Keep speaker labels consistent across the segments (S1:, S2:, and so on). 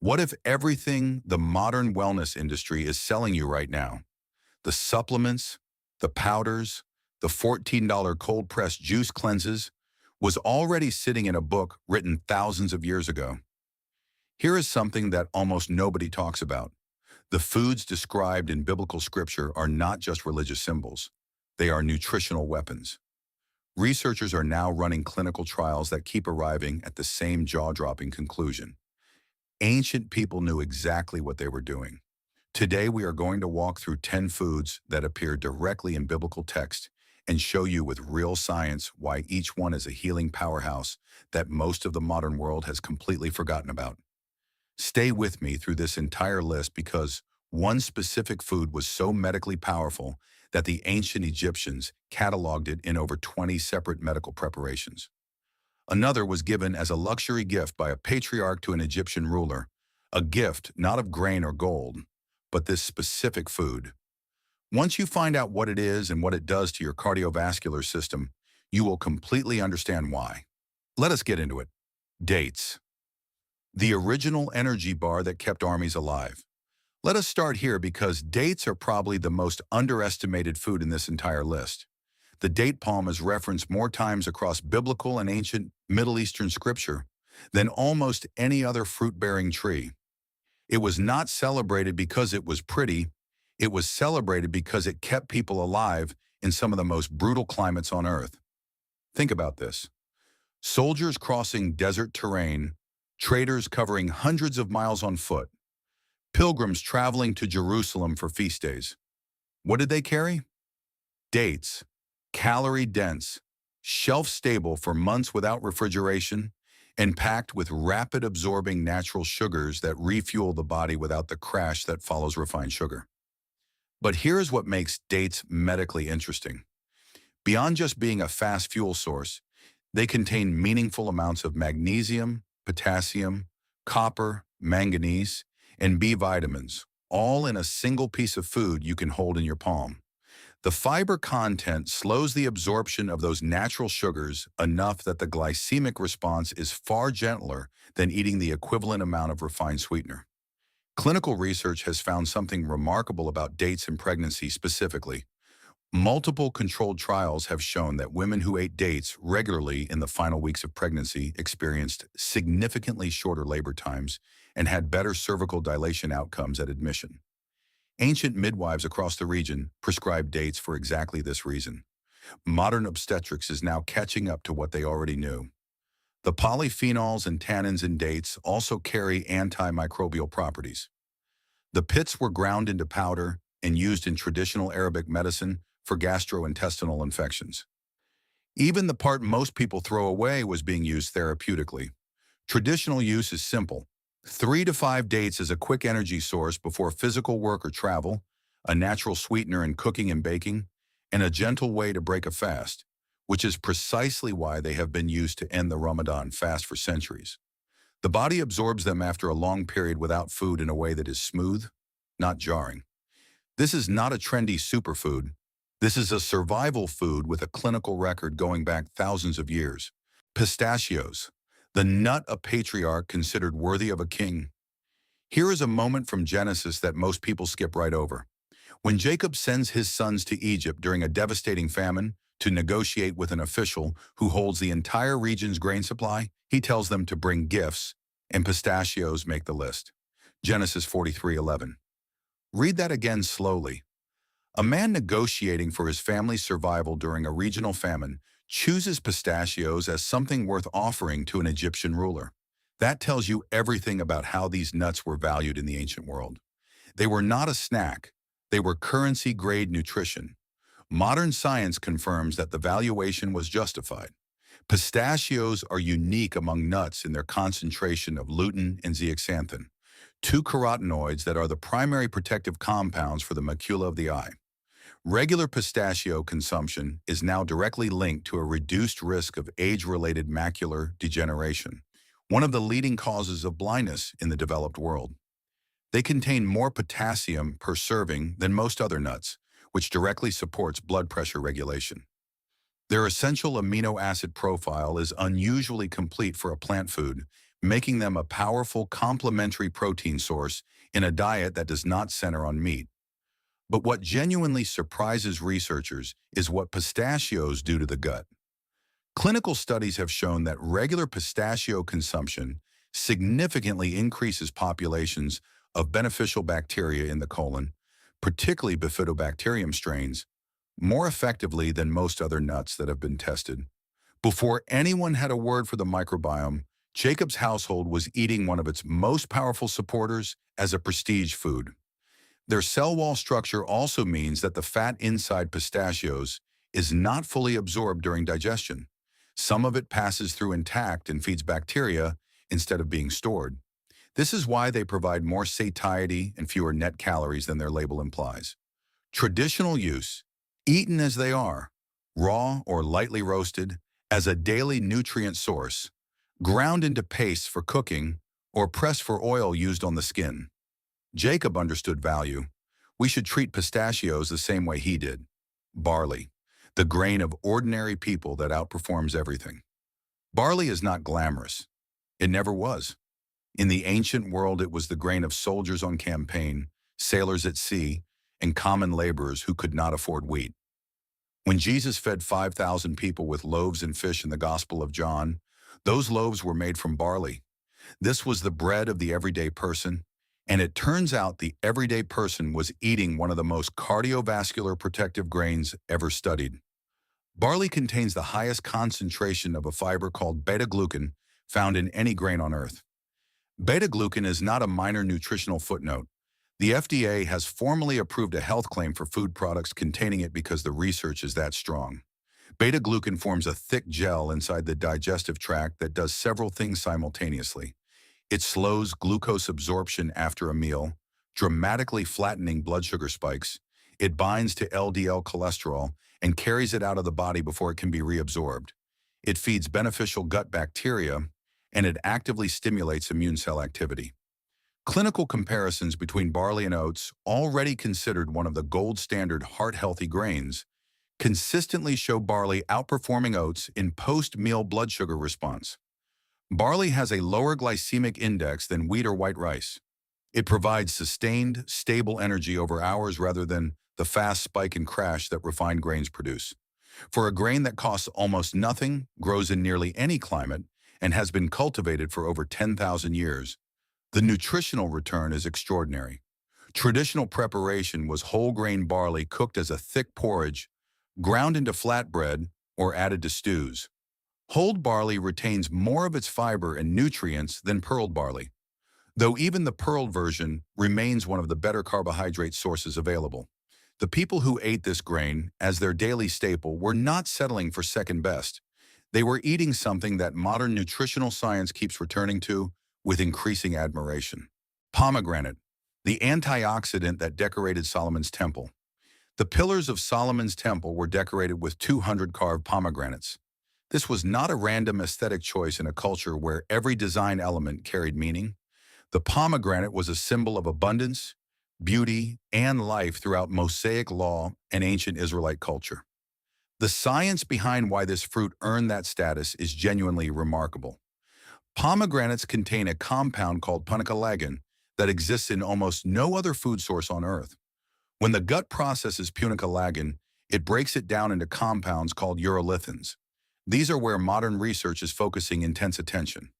S1: What if everything the modern wellness industry is selling you right now, the supplements, the powders, the $14 cold-pressed juice cleanses, was already sitting in a book written thousands of years ago? Here is something that almost nobody talks about. The foods described in biblical scripture are not just religious symbols. They are nutritional weapons. Researchers are now running clinical trials that keep arriving at the same jaw-dropping conclusion. Ancient people knew exactly what they were doing. Today, we are going to walk through 10 foods that appear directly in biblical text and show you with real science why each one is a healing powerhouse that most of the modern world has completely forgotten about. Stay with me through this entire list because one specific food was so medically powerful that the ancient Egyptians cataloged it in over 20 separate medical preparations. Another was given as a luxury gift by a patriarch to an Egyptian ruler, a gift not of grain or gold, but this specific food. Once you find out what it is and what it does to your cardiovascular system, you will completely understand why. Let us get into it. Dates. The original energy bar that kept armies alive. Let us start here because dates are probably the most underestimated food in this entire list. The date palm is referenced more times across biblical and ancient Middle Eastern scripture than almost any other fruit-bearing tree. It was not celebrated because it was pretty, it was celebrated because it kept people alive in some of the most brutal climates on earth. Think about this. Soldiers crossing desert terrain, traders covering hundreds of miles on foot, pilgrims traveling to Jerusalem for feast days. What did they carry? Dates. Calorie-dense, shelf-stable for months without refrigeration, and packed with rapid-absorbing natural sugars that refuel the body without the crash that follows refined sugar. But here's what makes dates medically interesting. Beyond just being a fast fuel source, they contain meaningful amounts of magnesium, potassium, copper, manganese, and B vitamins, all in a single piece of food you can hold in your palm. The fiber content slows the absorption of those natural sugars enough that the glycemic response is far gentler than eating the equivalent amount of refined sweetener. Clinical research has found something remarkable about dates in pregnancy specifically. Multiple controlled trials have shown that women who ate dates regularly in the final weeks of pregnancy experienced significantly shorter labor times and had better cervical dilation outcomes at admission. Ancient midwives across the region prescribed dates for exactly this reason. Modern obstetrics is now catching up to what they already knew. The polyphenols and tannins in dates also carry antimicrobial properties. The pits were ground into powder and used in traditional Arabic medicine for gastrointestinal infections. Even the part most people throw away was being used therapeutically. Traditional use is simple. 3 to 5 dates as a quick energy source before physical work or travel, a natural sweetener in cooking and baking, and a gentle way to break a fast, which is precisely why they have been used to end the Ramadan fast for centuries. The body absorbs them after a long period without food in a way that is smooth, not jarring. This is not a trendy superfood. This is a survival food with a clinical record going back thousands of years. Pistachios, the nut a patriarch considered worthy of a king. Here is a moment from Genesis that most people skip right over. When Jacob sends his sons to Egypt during a devastating famine to negotiate with an official who holds the entire region's grain supply, he tells them to bring gifts, and pistachios make the list. Genesis 43:11. Read that again slowly. A man negotiating for his family's survival during a regional famine chooses pistachios as something worth offering to an Egyptian ruler. That tells you everything about how these nuts were valued in the ancient world. They were not a snack. They were currency-grade nutrition. Modern science confirms that the valuation was justified. Pistachios are unique among nuts in their concentration of lutein and zeaxanthin, two carotenoids that are the primary protective compounds for the macula of the eye. Regular pistachio consumption is now directly linked to a reduced risk of age-related macular degeneration, one of the leading causes of blindness in the developed world. They contain more potassium per serving than most other nuts, which directly supports blood pressure regulation. Their essential amino acid profile is unusually complete for a plant food, making them a powerful complementary protein source in a diet that does not center on meat. But what genuinely surprises researchers is what pistachios do to the gut. Clinical studies have shown that regular pistachio consumption significantly increases populations of beneficial bacteria in the colon, particularly bifidobacterium strains, more effectively than most other nuts that have been tested. Before anyone had a word for the microbiome, Jacob's household was eating one of its most powerful supporters as a prestige food. Their cell wall structure also means that the fat inside pistachios is not fully absorbed during digestion. Some of it passes through intact and feeds bacteria instead of being stored. This is why they provide more satiety and fewer net calories than their label implies. Traditional use, eaten as they are, raw or lightly roasted, as a daily nutrient source, ground into paste for cooking, or pressed for oil used on the skin. Jacob understood value. We should treat pistachios the same way he did. Barley, the grain of ordinary people that outperforms everything. Barley is not glamorous. It never was. In the ancient world, it was the grain of soldiers on campaign, sailors at sea, and common laborers who could not afford wheat. When Jesus fed 5,000 people with loaves and fish in the Gospel of John, those loaves were made from barley. This was the bread of the everyday person, and it turns out the everyday person was eating one of the most cardiovascular protective grains ever studied. Barley contains the highest concentration of a fiber called beta-glucan found in any grain on Earth. Beta-glucan is not a minor nutritional footnote. The FDA has formally approved a health claim for food products containing it because the research is that strong. Beta-glucan forms a thick gel inside the digestive tract that does several things simultaneously. It slows glucose absorption after a meal, dramatically flattening blood sugar spikes. It binds to LDL cholesterol and carries it out of the body before it can be reabsorbed. It feeds beneficial gut bacteria, and it actively stimulates immune cell activity. Clinical comparisons between barley and oats, already considered one of the gold standard heart-healthy grains, consistently show barley outperforming oats in post-meal blood sugar response. Barley has a lower glycemic index than wheat or white rice. It provides sustained, stable energy over hours rather than the fast spike and crash that refined grains produce. For a grain that costs almost nothing, grows in nearly any climate, and has been cultivated for over 10,000 years, the nutritional return is extraordinary. Traditional preparation was whole grain barley cooked as a thick porridge, ground into flatbread, or added to stews. Whole barley retains more of its fiber and nutrients than pearled barley, though even the pearled version remains one of the better carbohydrate sources available. The people who ate this grain as their daily staple were not settling for second best. They were eating something that modern nutritional science keeps returning to with increasing admiration. Pomegranate, the antioxidant that decorated Solomon's temple. The pillars of Solomon's temple were decorated with 200 carved pomegranates. This was not a random aesthetic choice in a culture where every design element carried meaning. The pomegranate was a symbol of abundance, beauty, and life throughout Mosaic law and ancient Israelite culture. The science behind why this fruit earned that status is genuinely remarkable. Pomegranates contain a compound called punicalagin that exists in almost no other food source on Earth. When the gut processes punicalagin, it breaks it down into compounds called urolithins. These are where modern research is focusing intense attention.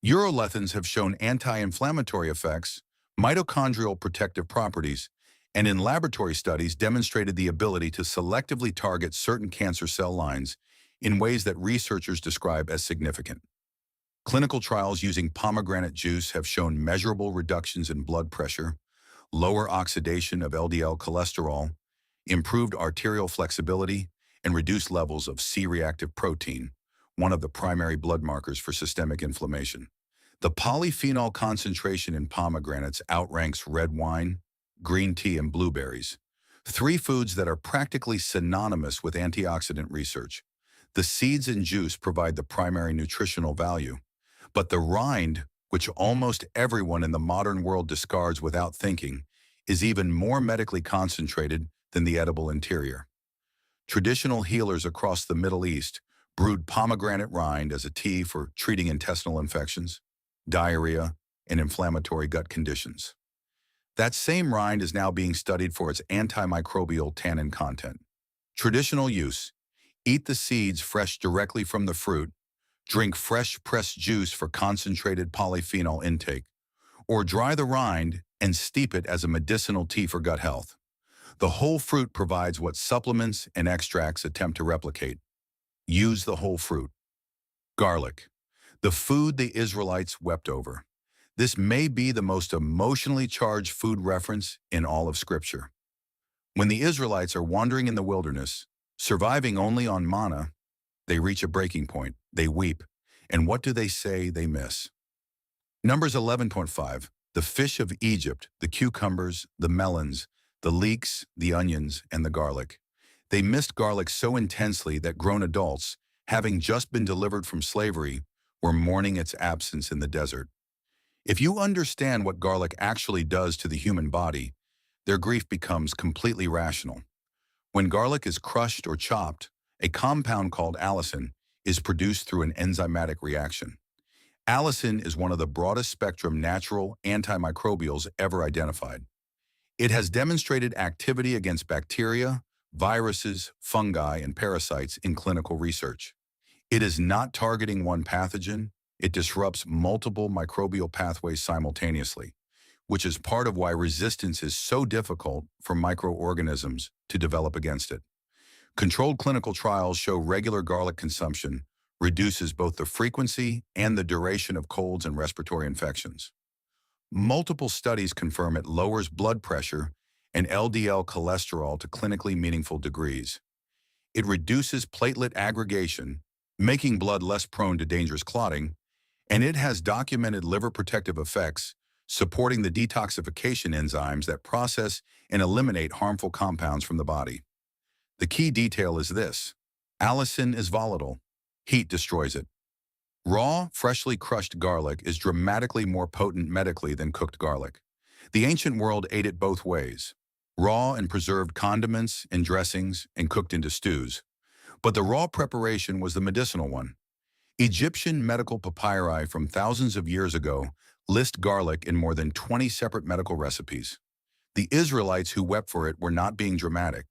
S1: Urolithins have shown anti-inflammatory effects, mitochondrial protective properties, and in laboratory studies demonstrated the ability to selectively target certain cancer cell lines in ways that researchers describe as significant. Clinical trials using pomegranate juice have shown measurable reductions in blood pressure, lower oxidation of LDL cholesterol, improved arterial flexibility, and reduced levels of C-reactive protein, one of the primary blood markers for systemic inflammation. The polyphenol concentration in pomegranates outranks red wine, green tea, and blueberries, three foods that are practically synonymous with antioxidant research. The seeds and juice provide the primary nutritional value, but the rind, which almost everyone in the modern world discards without thinking, is even more medically concentrated than the edible interior. Traditional healers across the Middle East brewed pomegranate rind as a tea for treating intestinal infections. diarrhea, and inflammatory gut conditions. That same rind is now being studied for its antimicrobial tannin content. Traditional use: eat the seeds fresh directly from the fruit, drink fresh pressed juice for concentrated polyphenol intake, or dry the rind and steep it as a medicinal tea for gut health. The whole fruit provides what supplements and extracts attempt to replicate. Use the whole fruit. Garlic, the food the Israelites wept over. This may be the most emotionally charged food reference in all of Scripture. When the Israelites are wandering in the wilderness, surviving only on manna, they reach a breaking point. They weep. And what do they say they miss? Numbers 11.5, the fish of Egypt, the cucumbers, the melons, the leeks, the onions, and the garlic. They missed garlic so intensely that grown adults, having just been delivered from slavery, were mourning its absence in the desert. If you understand what garlic actually does to the human body, their grief becomes completely rational. When garlic is crushed or chopped, a compound called allicin is produced through an enzymatic reaction. Allicin is one of the broadest spectrum natural antimicrobials ever identified. It has demonstrated activity against bacteria, viruses, fungi, and parasites in clinical research. It is not targeting one pathogen, it disrupts multiple microbial pathways simultaneously, which is part of why resistance is so difficult for microorganisms to develop against it. Controlled clinical trials show regular garlic consumption reduces both the frequency and the duration of colds and respiratory infections. Multiple studies confirm it lowers blood pressure and LDL cholesterol to clinically meaningful degrees. It reduces platelet aggregation, making blood less prone to dangerous clotting, and it has documented liver protective effects, supporting the detoxification enzymes that process and eliminate harmful compounds from the body. The key detail is this: allicin is volatile. Heat destroys it. Raw, freshly crushed garlic is dramatically more potent medically than cooked garlic. The ancient world ate it both ways: raw and preserved condiments and dressings and cooked into stews. But the raw preparation was the medicinal one. Egyptian medical papyri from thousands of years ago list garlic in more than 20 separate medical recipes. The Israelites who wept for it were not being dramatic.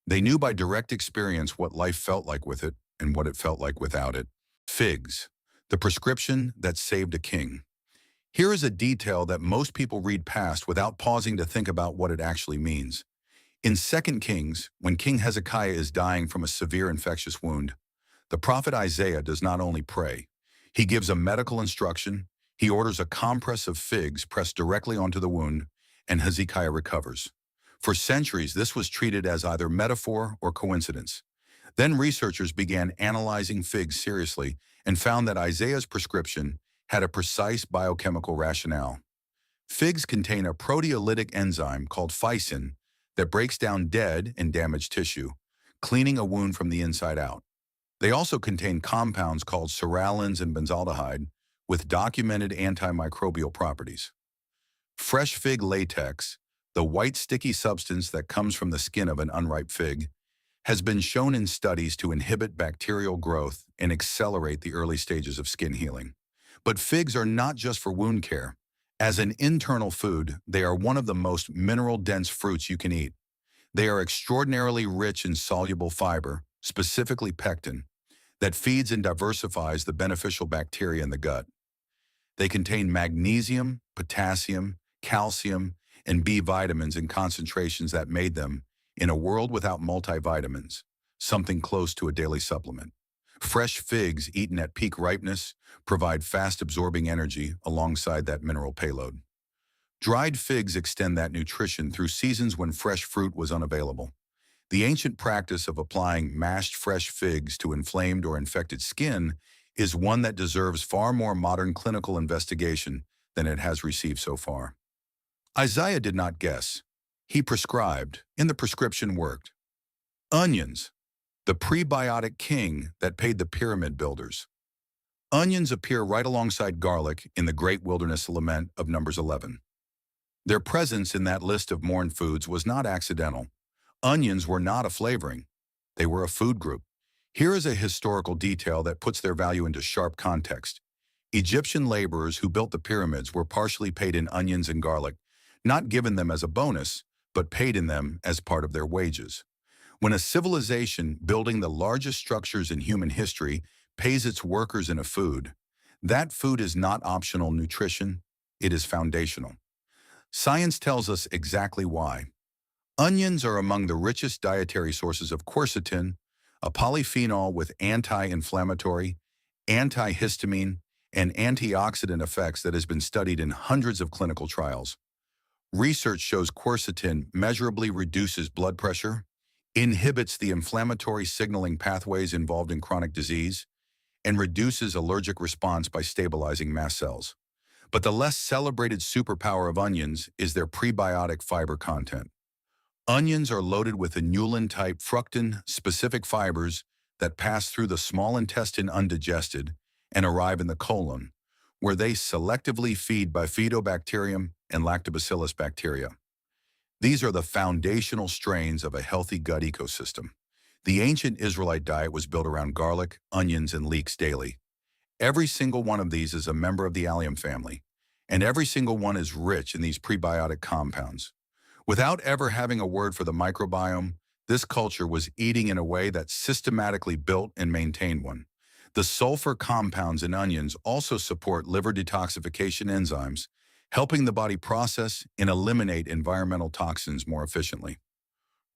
S1: They knew by direct experience what life felt like with it and what it felt like without it. Figs, the prescription that saved a king. Here is a detail that most people read past without pausing to think about what it actually means. In 2 Kings, when King Hezekiah is dying from a severe infectious wound, the prophet Isaiah does not only pray. He gives a medical instruction, he orders a compress of figs pressed directly onto the wound, and Hezekiah recovers. For centuries, this was treated as either metaphor or coincidence. Then researchers began analyzing figs seriously and found that Isaiah's prescription had a precise biochemical rationale. Figs contain a proteolytic enzyme called phycin that breaks down dead and damaged tissue, cleaning a wound from the inside out. They also contain compounds called psoralins and benzaldehyde with documented antimicrobial properties. Fresh fig latex, the white sticky substance that comes from the skin of an unripe fig, has been shown in studies to inhibit bacterial growth and accelerate the early stages of skin healing. But figs are not just for wound care. As an internal food, they are one of the most mineral-dense fruits you can eat. They are extraordinarily rich in soluble fiber, specifically pectin, that feeds and diversifies the beneficial bacteria in the gut. They contain magnesium, potassium, calcium, and B vitamins in concentrations that made them, in a world without multivitamins, something close to a daily supplement. Fresh figs eaten at peak ripeness provide fast-absorbing energy alongside that mineral payload. Dried figs extend that nutrition through seasons when fresh fruit was unavailable. The ancient practice of applying mashed fresh figs to inflamed or infected skin is one that deserves far more modern clinical investigation than it has received so far. Isaiah did not guess. He prescribed, and the prescription worked. Onions, the prebiotic king that paid the pyramid builders. Onions appear right alongside garlic in the Great Wilderness Lament of Numbers 11. Their presence in that list of mourned foods was not accidental. Onions were not a flavoring. They were a food group. Here is a historical detail that puts their value into sharp context. Egyptian laborers who built the pyramids were partially paid in onions and garlic, not given them as a bonus, but paid in them as part of their wages. When a civilization building the largest structures in human history pays its workers in a food, that food is not optional nutrition, it is foundational. Science tells us exactly why. Onions are among the richest dietary sources of quercetin, a polyphenol with anti-inflammatory, antihistamine, and antioxidant effects that has been studied in hundreds of clinical trials. Research shows quercetin measurably reduces blood pressure, inhibits the inflammatory signaling pathways involved in chronic disease, and reduces allergic response by stabilizing mast cells. But the less celebrated superpower of onions is their prebiotic fiber content. Onions are loaded with inulin-type fructan-specific fibers that pass through the small intestine undigested and arrive in the colon, where they selectively feed bifidobacterium and lactobacillus bacteria. These are the foundational strains of a healthy gut ecosystem. The ancient Israelite diet was built around garlic, onions, and leeks daily. Every single one of these is a member of the allium family, and every single one is rich in these prebiotic compounds. Without ever having a word for the microbiome, this culture was eating in a way that systematically built and maintained one. The sulfur compounds in onions also support liver detoxification enzymes, helping the body process and eliminate environmental toxins more efficiently.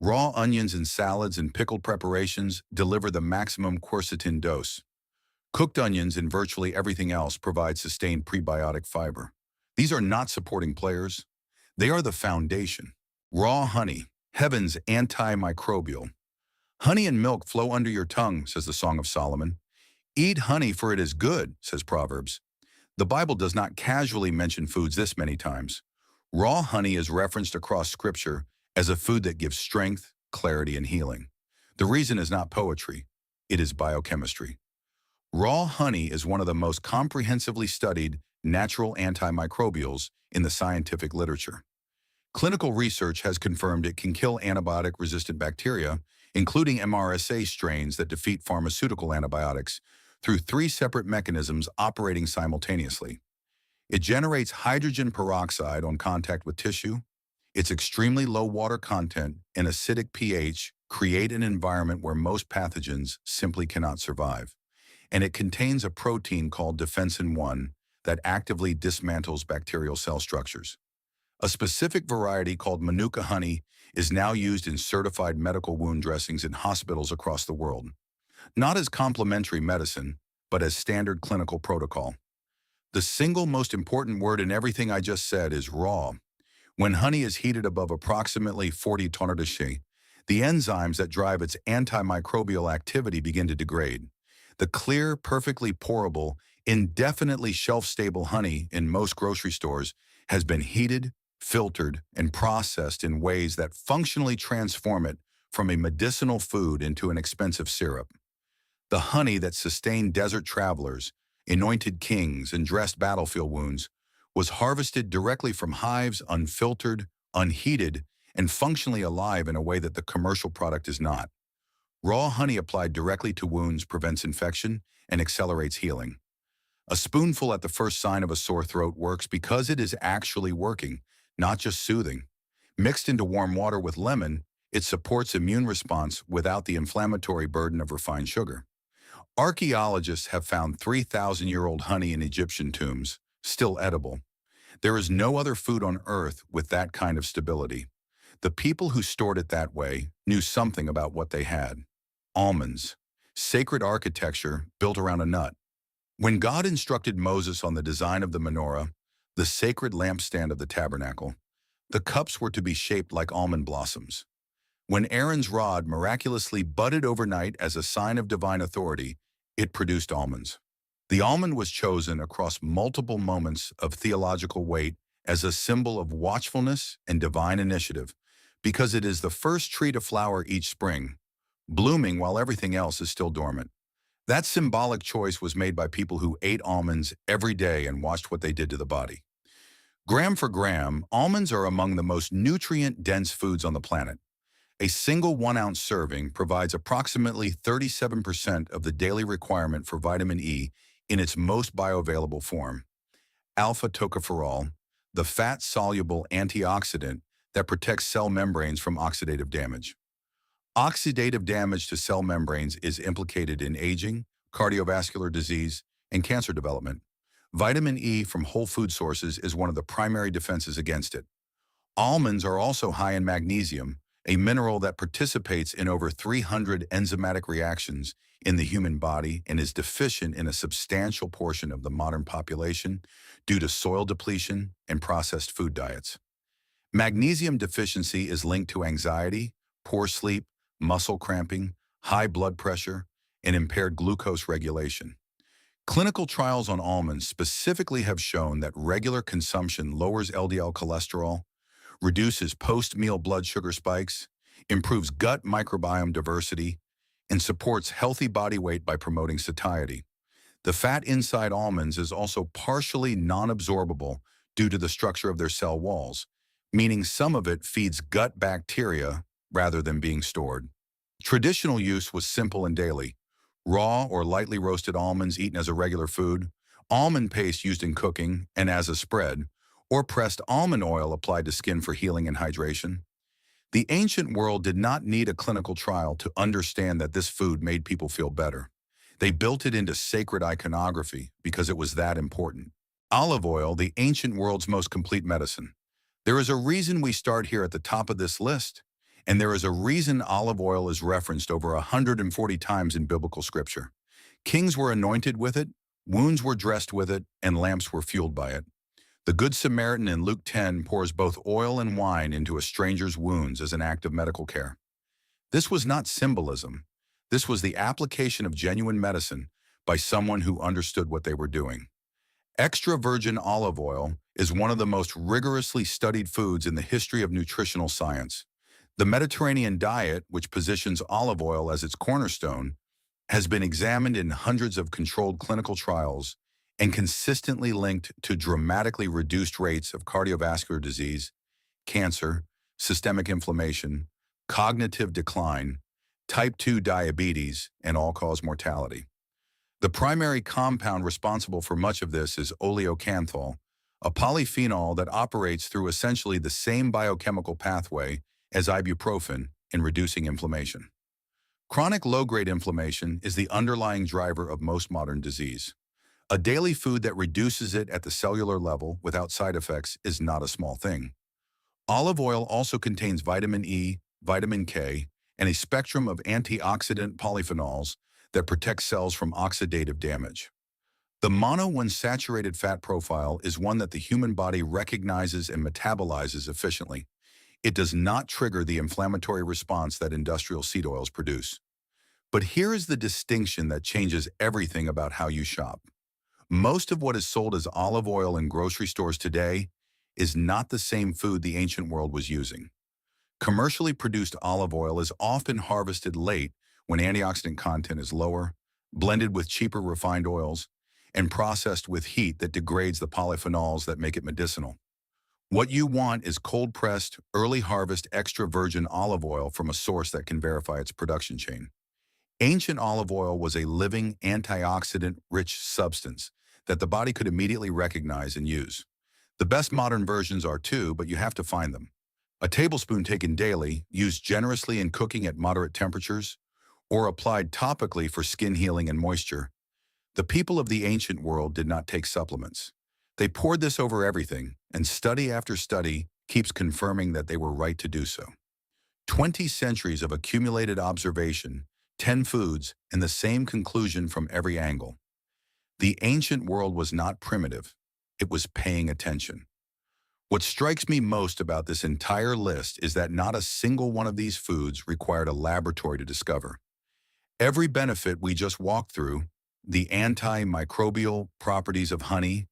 S1: Raw onions in salads and pickled preparations deliver the maximum quercetin dose. Cooked onions in virtually everything else provide sustained prebiotic fiber. These are not supporting players. They are the foundation. Raw honey, heaven's antimicrobial. Honey and milk flow under your tongue, says the Song of Solomon. Eat honey, for it is good, says Proverbs. The Bible does not casually mention foods this many times. Raw honey is referenced across Scripture as a food that gives strength, clarity, and healing. The reason is not poetry, it is biochemistry. Raw honey is one of the most comprehensively studied natural antimicrobials in the scientific literature. Clinical research has confirmed it can kill antibiotic-resistant bacteria, including MRSA strains that defeat pharmaceutical antibiotics, through 3 separate mechanisms operating simultaneously. It generates hydrogen peroxide on contact with tissue. Its extremely low water content and acidic pH create an environment where most pathogens simply cannot survive. And it contains a protein called defensin 1 that actively dismantles bacterial cell structures. A specific variety called Manuka honey is now used in certified medical wound dressings in hospitals across the world, not as complementary medicine, but as standard clinical protocol. The single most important word in everything I just said is raw. When honey is heated above approximately 40 tonnes, the enzymes that drive its antimicrobial activity begin to degrade. The clear, perfectly pourable, indefinitely shelf-stable honey in most grocery stores has been heated, filtered, and processed in ways that functionally transform it from a medicinal food into an expensive syrup. The honey that sustained desert travelers, anointed kings, and dressed battlefield wounds was harvested directly from hives, unfiltered, unheated, and functionally alive in a way that the commercial product is not. Raw honey applied directly to wounds prevents infection and accelerates healing. A spoonful at the first sign of a sore throat works because it is actually working, not just soothing. Mixed into warm water with lemon, it supports immune response without the inflammatory burden of refined sugar. Archaeologists have found 3,000-year-old honey in Egyptian tombs, still edible. There is no other food on earth with that kind of stability. The people who stored it that way knew something about what they had. Almonds, sacred architecture built around a nut. When God instructed Moses on the design of the menorah, the sacred lampstand of the tabernacle, the cups were to be shaped like almond blossoms. When Aaron's rod miraculously budded overnight as a sign of divine authority, it produced almonds. The almond was chosen across multiple moments of theological weight as a symbol of watchfulness and divine initiative, because it is the first tree to flower each spring, blooming while everything else is still dormant. That symbolic choice was made by people who ate almonds every day and watched what they did to the body. Gram for gram, almonds are among the most nutrient-dense foods on the planet. A single 1-ounce serving provides approximately 37% of the daily requirement for vitamin E in its most bioavailable form, alpha tocopherol, the fat-soluble antioxidant that protects cell membranes from oxidative damage. Oxidative damage to cell membranes is implicated in aging, cardiovascular disease, and cancer development. Vitamin E from whole food sources is one of the primary defenses against it. Almonds are also high in magnesium, a mineral that participates in over 300 enzymatic reactions in the human body and is deficient in a substantial portion of the modern population due to soil depletion and processed food diets. Magnesium deficiency is linked to anxiety, poor sleep, muscle cramping, high blood pressure, and impaired glucose regulation. Clinical trials on almonds specifically have shown that regular consumption lowers LDL cholesterol, reduces post-meal blood sugar spikes, improves gut microbiome diversity, and supports healthy body weight by promoting satiety. The fat inside almonds is also partially non-absorbable due to the structure of their cell walls, meaning some of it feeds gut bacteria rather than being stored. Traditional use was simple and daily. Raw or lightly roasted almonds eaten as a regular food, almond paste used in cooking and as a spread, or pressed almond oil applied to skin for healing and hydration. The ancient world did not need a clinical trial to understand that this food made people feel better. They built it into sacred iconography because it was that important. Olive oil, the ancient world's most complete medicine. There is a reason we start here at the top of this list, and there is a reason olive oil is referenced over 140 times in biblical scripture. Kings were anointed with it, wounds were dressed with it, and lamps were fueled by it. The Good Samaritan in Luke 10 pours both oil and wine into a stranger's wounds as an act of medical care. This was not symbolism. This was the application of genuine medicine by someone who understood what they were doing. Extra virgin olive oil is one of the most rigorously studied foods in the history of nutritional science. The Mediterranean diet, which positions olive oil as its cornerstone, has been examined in hundreds of controlled clinical trials and consistently linked to dramatically reduced rates of cardiovascular disease, cancer, systemic inflammation, cognitive decline, type 2 diabetes, and all-cause mortality. The primary compound responsible for much of this is oleocanthal, a polyphenol that operates through essentially the same biochemical pathway as ibuprofen in reducing inflammation. Chronic low-grade inflammation is the underlying driver of most modern disease. A daily food that reduces it at the cellular level without side effects is not a small thing. Olive oil also contains vitamin E, vitamin K, and a spectrum of antioxidant polyphenols that protect cells from oxidative damage. The monounsaturated fat profile is one that the human body recognizes and metabolizes efficiently. It does not trigger the inflammatory response that industrial seed oils produce. But here is the distinction that changes everything about how you shop. Most of what is sold as olive oil in grocery stores today is not the same food the ancient world was using. Commercially produced olive oil is often harvested late when antioxidant content is lower, blended with cheaper refined oils, and processed with heat that degrades the polyphenols that make it medicinal. What you want is cold-pressed, early harvest extra virgin olive oil from a source that can verify its production chain. Ancient olive oil was a living, antioxidant-rich substance that the body could immediately recognize and use. The best modern versions are too, but you have to find them. A tablespoon taken daily, used generously in cooking at moderate temperatures, or applied topically for skin healing and moisture. The people of the ancient world did not take supplements. They poured this over everything, and study after study keeps confirming that they were right to do so. 20 centuries of accumulated observation, 10 foods, and the same conclusion from every angle. The ancient world was not primitive. It was paying attention. What strikes me most about this entire list is that not a single one of these foods required a laboratory to discover. Every benefit we just walked through, the antimicrobial properties of honey,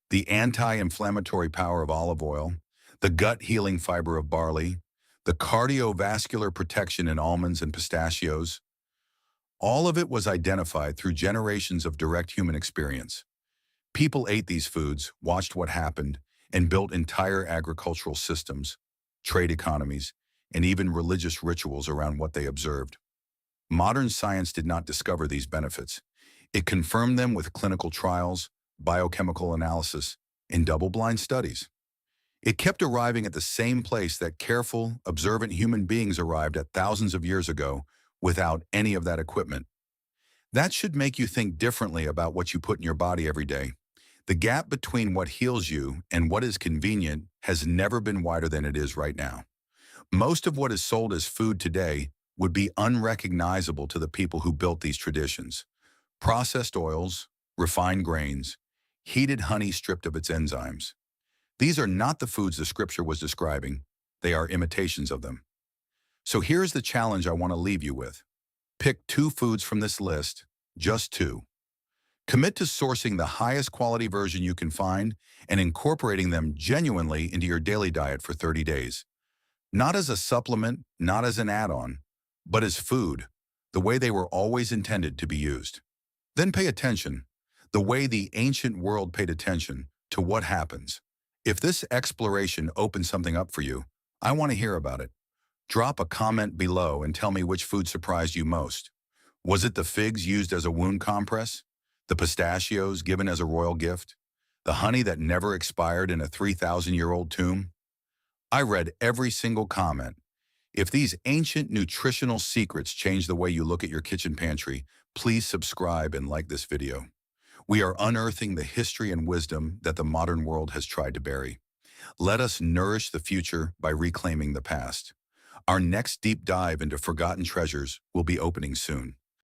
S1: the anti-inflammatory power of olive oil, the gut-healing fiber of barley, the cardiovascular protection in almonds and pistachios, all of it was identified through generations of direct human experience. People ate these foods, watched what happened, and built entire agricultural systems, trade economies, and even religious rituals around what they observed. Modern science did not discover these benefits. It confirmed them with clinical trials, biochemical analysis, and double-blind studies. It kept arriving at the same place that careful, observant human beings arrived at thousands of years ago without any of that equipment. That should make you think differently about what you put in your body every day. The gap between what heals you and what is convenient has never been wider than it is right now. Most of what is sold as food today would be unrecognizable to the people who built these traditions. Processed oils, refined grains, heated honey stripped of its enzymes. These are not the foods the scripture was describing. They are imitations of them. So here's the challenge I want to leave you with. Pick 2 foods from this list, just 2. Commit to sourcing the highest quality version you can find and incorporating them genuinely into your daily diet for 30 days. Not as a supplement, not as an add-on, but as food, the way they were always intended to be used. Then pay attention, the way the ancient world paid attention, to what happens. If this exploration opens something up for you, I want to hear about it. Drop a comment below and tell me which food surprised you most. Was it the figs used as a wound compress? The pistachios given as a royal gift? The honey that never expired in a 3,000-year-old tomb? I read every single comment. If these ancient nutritional secrets change the way you look at your kitchen pantry, please subscribe and like this video. We are unearthing the history and wisdom that the modern world has tried to bury. Let us nourish the future by reclaiming the past. Our next deep dive into forgotten treasures will be opening soon.